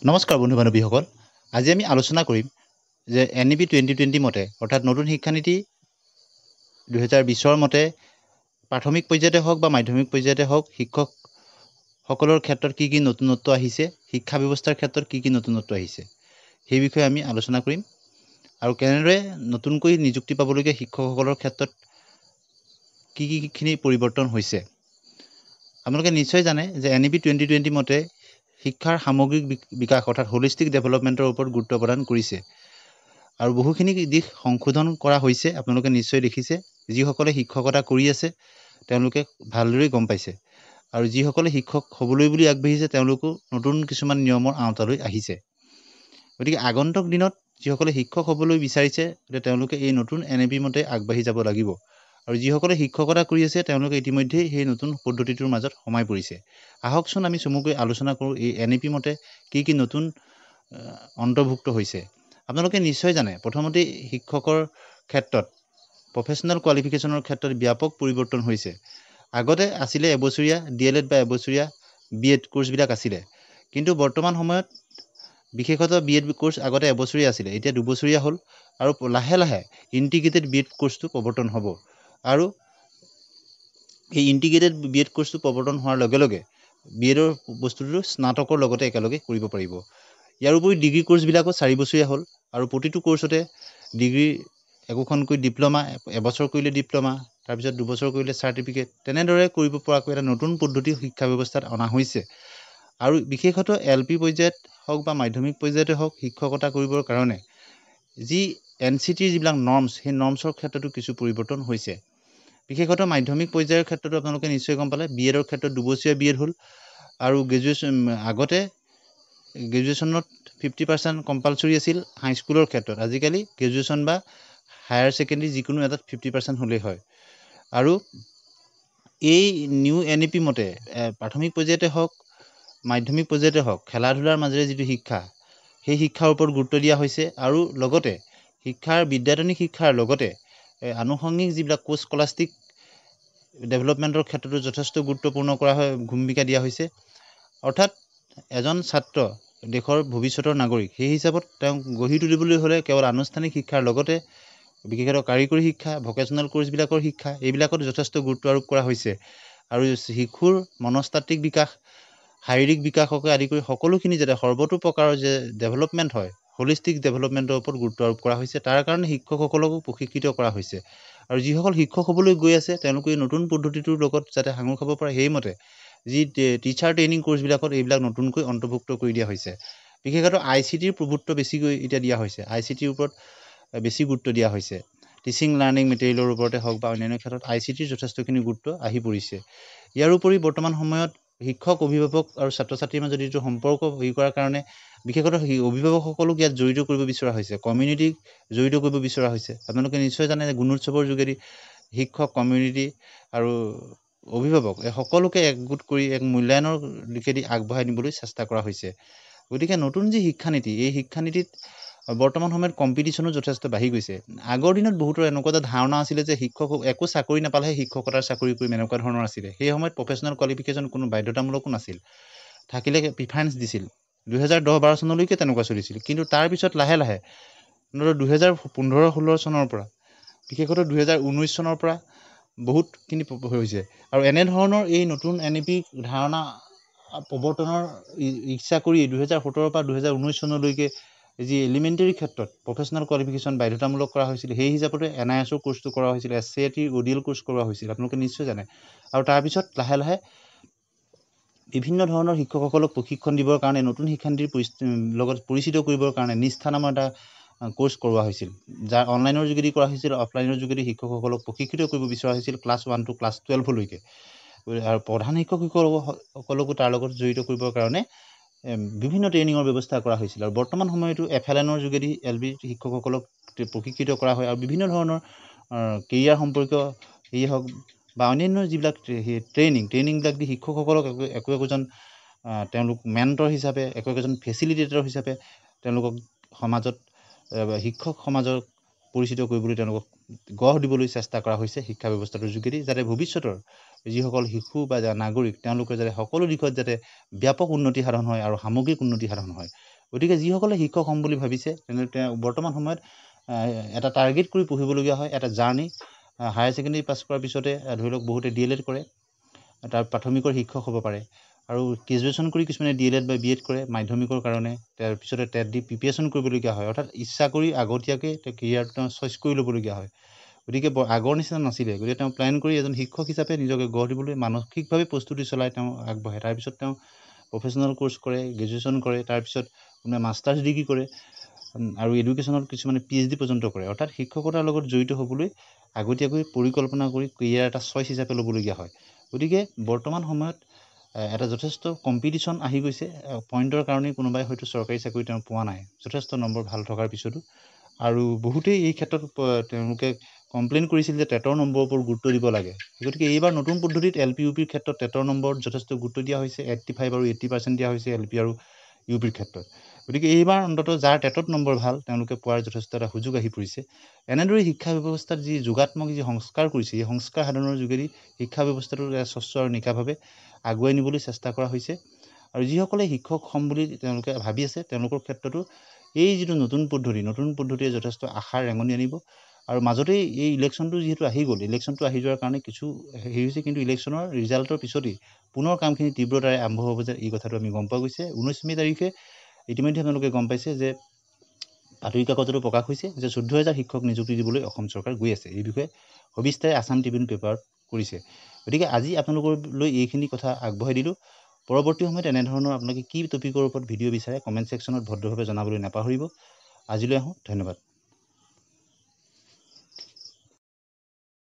নমস্কাৰ বন্ধু বান্ধৱীসকল। আজি আমি আলোচনা কৰিম যে NEP 2020 মতে অৰ্থাৎ নতুন শিক্ষানীতি 2020 মতে প্ৰাথমিক পৰ্যায়তে হওক বা মাধ্যমিক পৰ্যায়তে হওক শিক্ষকসকলৰ ক্ষেত্ৰত কি কি নতুনত্ব আহিছে, শিক্ষা ব্যৱস্থাৰ ক্ষেত্ৰত কি কি নতুনত্ব আহিছে, সেই বিষয়ে আমি আলোচনা কৰিম। আৰু কেনেদৰে নতুনকৈ নিযুক্তি পাবলগীয়া শিক্ষকসকলৰ ক্ষেত্ৰত কিখিনি পৰিৱৰ্তন হৈছে। আপোনালোকে নিশ্চয় জানে যে NEP 2020 মতে শিক্ষাৰ সামগ্ৰিক বিকাশ অৰ্থাৎ হোলিষ্টিক ডেভেলপমেণ্টৰ ওপৰত গুৰুত্ব প্ৰদান কৰিছে আৰু বহুখিনি দিশ সংশোধন কৰা হৈছে। আপোনালোকে নিশ্চয় দেখিছে, যিসকলে শিক্ষকতা কৰি আছে তেওঁলোকে ভালদৰে গম পাইছে, আৰু যিসকলে শিক্ষক হ'বলৈ বুলি আগবাঢ়িছে তেওঁলোকো নতুন কিছুমান নিয়মৰ আওতালৈ আহিছে। গতিকে আগন্তুক দিনত যিসকলে শিক্ষক হ'বলৈ বিচাৰিছে তেওঁলোকে এই নতুন NEP মতে আগবাঢ়ি যাব লাগিব, আৰু যিসকলে শিক্ষকতা কৰি আছে তেওঁলোকে ইতিমধ্যেই সেই নতুন পদ্ধতিটোৰ মাজত সোমাই পৰিছে। আহকচোন আমি চমুকৈ আলোচনা কৰোঁ এই NEP মতে কি কি নতুন অন্তৰ্ভুক্ত হৈছে। আপোনালোকে নিশ্চয় জানে, প্ৰথমতে শিক্ষকৰ ক্ষেত্ৰত প্ৰফেশ্যনেল কোৱালিফিকেশ্যনৰ ক্ষেত্ৰত ব্যাপক পৰিৱৰ্তন হৈছে। আগতে আছিলে এবছৰীয়া DLED বা এবছৰীয়া BEd কোৰ্চবিলাক আছিলে, কিন্তু বৰ্তমান সময়ত বিশেষতঃ BEd কোৰ্চ আগতে এবছৰীয়া আছিলে, এতিয়া 2 বছৰীয়া হ'ল, আৰু লাহে লাহে ইণ্টিগ্ৰেটেড BEd কোৰ্চটো প্ৰৱৰ্তন হ'ব। আৰু এই ইণ্টিগ্ৰেটেড BEd কোৰ্চটো প্ৰৱৰ্তন হোৱাৰ লগে লগে BEdৰ বস্তুটো স্নাতকৰ লগতে একেলগে কৰিব পাৰিব। ইয়াৰ উপৰি ডিগ্ৰী কোৰ্চবিলাকো 4 বছৰীয়া হ'ল, আৰু প্ৰতিটো কোৰ্চতে ডিগ্ৰী একোখনকৈ ডিপ্ল'মা, এবছৰ কৰিলে ডিপ্ল'মা, তাৰপিছত 2 বছৰ কৰিলে চাৰ্টিফিকেট, তেনেদৰে কৰিব পৰাকৈ এটা নতুন পদ্ধতি শিক্ষা ব্যৱস্থাত অনা হৈছে। আৰু বিশেষতঃ LP পৰ্যায়ত হওক বা মাধ্যমিক পৰ্যায়তে হওক শিক্ষকতা কৰিবৰ কাৰণে যি NCTৰ যিবিলাক নৰ্মছ, সেই নৰ্মছৰ ক্ষেত্ৰতো কিছু পৰিৱৰ্তন হৈছে। বিশেষতঃ মাধ্যমিক পৰ্যায়ৰ ক্ষেত্ৰতো আপোনালোকে নিশ্চয় গম পালে, BEdৰ ক্ষেত্ৰত 2 বছৰীয়া BEd হ'ল, আৰু আগতে গ্ৰেজুৱেশ্যনত 50% কম্পালচৰি আছিল হাইস্কুলৰ ক্ষেত্ৰত। আজিকালি গ্ৰেজুৱেশ্যন বা হায়াৰ ছেকেণ্ডেৰী যিকোনো এটাত 50% হ'লেই হয়। আৰু এই নিউ NEP মতে প্ৰাথমিক পৰ্যায়তে হওক মাধ্যমিক পৰ্যায়তে হওক খেলা ধূলাৰ মাজেৰে যিটো শিক্ষা, সেই শিক্ষাৰ ওপৰত গুৰুত্ব দিয়া হৈছে। আৰু লগতে বিদ্যায়তনিক শিক্ষাৰ লগতে আনুষংগিক যিবিলাক কোৰ্চ স্কলাষ্টিক ডেভেলপমেণ্টৰ ক্ষেত্ৰতো যথেষ্ট গুৰুত্বপূৰ্ণ ভূমিকা দিয়া হৈছে। অৰ্থাৎ এজন ছাত্ৰ দেশৰ ভৱিষ্যতৰ নাগৰিক, সেই হিচাপত তেওঁক গঢ়ি তুলিবলৈ হ'লে কেৱল আনুষ্ঠানিক শিক্ষাৰ লগতে বিশেষতঃ কাৰিকৰী শিক্ষা, ভকেশ্যনেল কোৰ্চবিলাকৰ শিক্ষা, এইবিলাকত যথেষ্ট গুৰুত্ব আৰোপ কৰা হৈছে। আৰু শিশুৰ মনস্তাত্ত্বিক বিকাশ, শাৰীৰিক বিকাশকে আদি কৰি সকলোখিনি যাতে সৰ্বতো প্ৰকাৰৰ যে ডেভেলপমেণ্ট হয়, হোলিষ্টিক ডেভেলপমেণ্টৰ ওপৰত গুৰুত্ব আৰোপ কৰা হৈছে। তাৰ কাৰণে শিক্ষকসকলকো প্ৰশিক্ষিত কৰা হৈছে, আৰু যিসকল শিক্ষক হ'বলৈ গৈ আছে তেওঁলোকে এই নতুন পদ্ধতিটোৰ লগত যাতে সাঙুৰ খাব পাৰে সেইমতে যি টিচাৰ ট্ৰেইনিং কোৰ্চবিলাকত এইবিলাক নতুনকৈ অন্তৰ্ভুক্ত কৰি দিয়া হৈছে। বিশেষতঃ ICTৰ প্ৰভুত্ব বেছিকৈ এতিয়া দিয়া হৈছে, ICTৰ ওপৰত বেছি গুৰুত্ব দিয়া হৈছে। টিচিং লাৰ্ণিং মেটেৰিয়েলৰ ওপৰতে হওক বা অন্যান্য ক্ষেত্ৰত ICTৰ যথেষ্টখিনি গুৰুত্ব আহি পৰিছে। ইয়াৰ উপৰি বৰ্তমান সময়ত শিক্ষক, অভিভাৱক আৰু ছাত্ৰ ছাত্ৰীৰ মাজত যিটো সম্পৰ্ক কৰাৰ কাৰণে বিশেষতঃ অভিভাৱকসকলক ইয়াত জড়িত কৰিব বিচৰা হৈছে, কমিউনিটিক জড়িত কৰিব বিচৰা হৈছে। আপোনালোকে নিশ্চয় জানে যে গুণোৎসৱৰ যোগেদি শিক্ষক, কমিউনিটি আৰু অভিভাৱক এই সকলোকে একগোট কৰি এক মূল্যায়নৰ দিশেদি আগবঢ়াই নিবলৈ চেষ্টা কৰা হৈছে। গতিকে নতুন যি শিক্ষানীতি, এই শিক্ষানীতিত বৰ্তমান সময়ত কম্পিটিশ্যনো যথেষ্ট বাঢ়ি গৈছে। আগৰ দিনত বহুতৰ এনেকুৱা এটা ধাৰণা আছিলে যে শিক্ষক একো চাকৰি নাপালেহে শিক্ষকতাৰ চাকৰি কৰিম, এনেকুৱা ধৰণৰ আছিলে। সেই সময়ত প্ৰফেশ্যনেল কোৱালিফিকেশ্যন কোনো বাধ্যতামূলকো নাছিল, থাকিলে প্ৰিফাৰেঞ্চ দিছিল। 2010-12 চনলৈকে তেনেকুৱা চলিছিল, কিন্তু তাৰপিছত লাহে লাহে 2015-16 চনৰ পৰা বিশেষতঃ 2019 চনৰ পৰা বহুতখিনি হৈছে। আৰু এনেধৰণৰ এই নতুন NEP ধাৰণা প্ৰৱৰ্তনৰ ইচ্ছা কৰি 2017 পৰা 2019 চনলৈকে যি এলিমেণ্টেৰী ক্ষেত্ৰত প্ৰফেশ্যনেল কোৱালিফিকেশ্যন বাধ্যতামূলক কৰা হৈছিল, সেই হিচাপতে NISৰ কোৰ্চটো কৰা হৈছিল, SCETৰ ODL কোৰ্চ কৰোৱা হৈছিল, আপোনালোকে নিশ্চয় জানে। আৰু তাৰপিছত লাহে লাহে বিভিন্ন ধৰণৰ শিক্ষকসকলক প্ৰশিক্ষণ দিবৰ কাৰণে, নতুন শিক্ষানীতিৰ লগত পৰিচিত কৰিবৰ কাৰণে নিষ্ঠা নামৰ এটা কোৰ্চ কৰোৱা হৈছিল, যাৰ অনলাইনৰ যোগেদি কৰা হৈছিল, অফলাইনৰ যোগেদি শিক্ষকসকলক প্ৰশিক্ষিত কৰিব বিচৰা হৈছিল ক্লাছ 1 to ক্লাছ 12লৈকে। আৰু প্ৰধান শিক্ষকসকলকো তাৰ লগত জড়িত কৰিবৰ কাৰণে বিভিন্ন ট্ৰেইনিঙৰ ব্যৱস্থা কৰা হৈছিল। আৰু বৰ্তমান সময়তো FLNৰ যোগেদি LB শিক্ষকসকলক প্ৰশিক্ষিত কৰা হয়, আৰু বিভিন্ন ধৰণৰ কেৰিয়াৰ সম্পৰ্কীয় হওক বা অন্যান্য যিবিলাক ট্ৰেইনিংবিলাক দি শিক্ষকসকলক একোজন তেওঁলোক মেণ্টৰ হিচাপে, একোজন ফেচিলিটেটৰ হিচাপে তেওঁলোকক সমাজত শিক্ষক সমাজক পৰিচিত কৰিবলৈ তেওঁলোকক গঢ় দিবলৈ চেষ্টা কৰা হৈছে শিক্ষা ব্যৱস্থাটোৰ যোগেদি, যাতে ভৱিষ্যতৰ যিসকল শিশু বা নাগৰিক তেওঁলোকৰ যাতে সকলো দিশত যাতে ব্যাপক উন্নতি সাধন হয় আৰু সামগ্ৰিক উন্নতি সাধন হয়। গতিকে যিসকলে শিক্ষক হ'ম বুলি ভাবিছে তেওঁ বৰ্তমান সময়ত এটা টাৰ্গেট কৰি পঢ়িবলগীয়া হয়, এটা জাৰ্ণি। হায়াৰ ছেকেণ্ডেৰী পাছ কৰাৰ পিছতে ধৰি লওক বহুতে DLED কৰে, তাৰ প্ৰাথমিকৰ শিক্ষক হ'ব পাৰে, আৰু গ্ৰেজুৱেশ্যন কৰি কিছুমানে DLED বা BED কৰে মাধ্যমিকৰ কাৰণে, তাৰপিছতে টেট দি প্ৰিপেৰেশ্যন কৰিবলগীয়া হয়, অৰ্থাৎ ইচ্ছা কৰি আগতীয়াকৈ তেওঁ কেৰিয়াৰটো তেওঁ চইচ কৰি ল'বলগীয়া হয়। গতিকে আগৰ নিচিনা নাছিলে, গতিকে তেওঁ প্লেন কৰি এজন শিক্ষক হিচাপে নিজকে গঢ় দিবলৈ মানসিকভাৱে প্ৰস্তুতি চলাই তেওঁ আগবাঢ়ে। তাৰপিছত তেওঁ প্ৰফেচনেল কোৰ্চ কৰে, গ্ৰেজুৱেশ্যন কৰে, তাৰপিছত কোনোবাই মাষ্টাৰ্ছ ডিগ্ৰী কৰে, আৰু এডুকেশ্যনত কিছুমানে PhD পৰ্যন্ত কৰে। অৰ্থাৎ শিক্ষকতাৰ লগত জড়িত হ'বলৈ আগতীয়াকৈ পৰিকল্পনা কৰি কেৰিয়াৰ এটা চইচ হিচাপে ল'বলগীয়া হয়। গতিকে বৰ্তমান সময়ত এটা যথেষ্ট কম্পিটিশ্যন আহি গৈছে। পইণ্টৰ কাৰণেই কোনোবাই হয়তো চৰকাৰী চাকৰি তেওঁ পোৱা নাই, যথেষ্ট নম্বৰ ভাল থকাৰ পিছতো। আৰু বহুতেই এই ক্ষেত্ৰত তেওঁলোকে কমপ্লেইন কৰিছিল যে টেটৰ নম্বৰৰ ওপৰত গুৰুত্ব দিব লাগে। গতিকে এইবাৰ নতুন পদ্ধতিত LP UPৰ ক্ষেত্ৰত টেটৰ নম্বৰত যথেষ্ট গুৰুত্ব দিয়া হৈছে। 85 আৰু 80% দিয়া হৈছে LP আৰু UPৰ ক্ষেত্ৰত। গতিকে এইবাৰ অন্ততঃ যাৰ টেটত নম্বৰ ভাল তেওঁলোকে পোৱাৰ যথেষ্ট এটা সুযোগ আহি পৰিছে। এনেদৰে শিক্ষা ব্যৱস্থাত যি যোগাত্মক যি সংস্কাৰ কৰিছে, এই সংস্কাৰ সাধনৰ যোগেদি শিক্ষা ব্যৱস্থাটো স্বচ্ছ আৰু নিকাভাৱে আগুৱাই নিবলৈ চেষ্টা কৰা হৈছে। আৰু যিসকলে শিক্ষক হ'ম বুলি তেওঁলোকে ভাবি আছে তেওঁলোকৰ ক্ষেত্ৰতো এই যিটো নতুন পদ্ধতিয়ে যথেষ্ট আশাৰ ৰেঙনি আনিব। আৰু মাজতেই এই ইলেকশ্যনটো যিহেতু আহি গ'ল, ইলেকশ্যনটো আহি যোৱাৰ কাৰণে কিছু হেৰি হৈছে, কিন্তু ইলেকশ্যনৰ ৰিজাল্টৰ পিছতেই পুনৰ কামখিনি তীব্ৰতাৰে আৰম্ভ হ'ব যে এই কথাটো আমি গম পোৱা গৈছে। 19 মে তাৰিখে ইতিমধ্যে আপোনালোকে গম পাইছে যে বাতৰি কাকততো প্ৰকাশ হৈছে যে 14,000 শিক্ষক নিযুক্তি দিবলৈ অসম চৰকাৰ গৈ আছে। এই বিষয়ে সবিস্তাৰে আছাম ট্ৰিবিউন পেপাৰত কৰিছে। গতিকে আজি আপোনালোকলৈ এইখিনি কথা আগবঢ়াই দিলোঁ। পৰৱৰ্তী সময়ত এনেধৰণৰ আপোনালোকে কি টপিকৰ ওপৰত ভিডিঅ' বিচাৰে কমেণ্ট ছেকশ্যনত ভদ্ৰভাৱে জনাবলৈ নাপাহৰিব। আজিলৈ আহোঁ, ধন্যবাদ।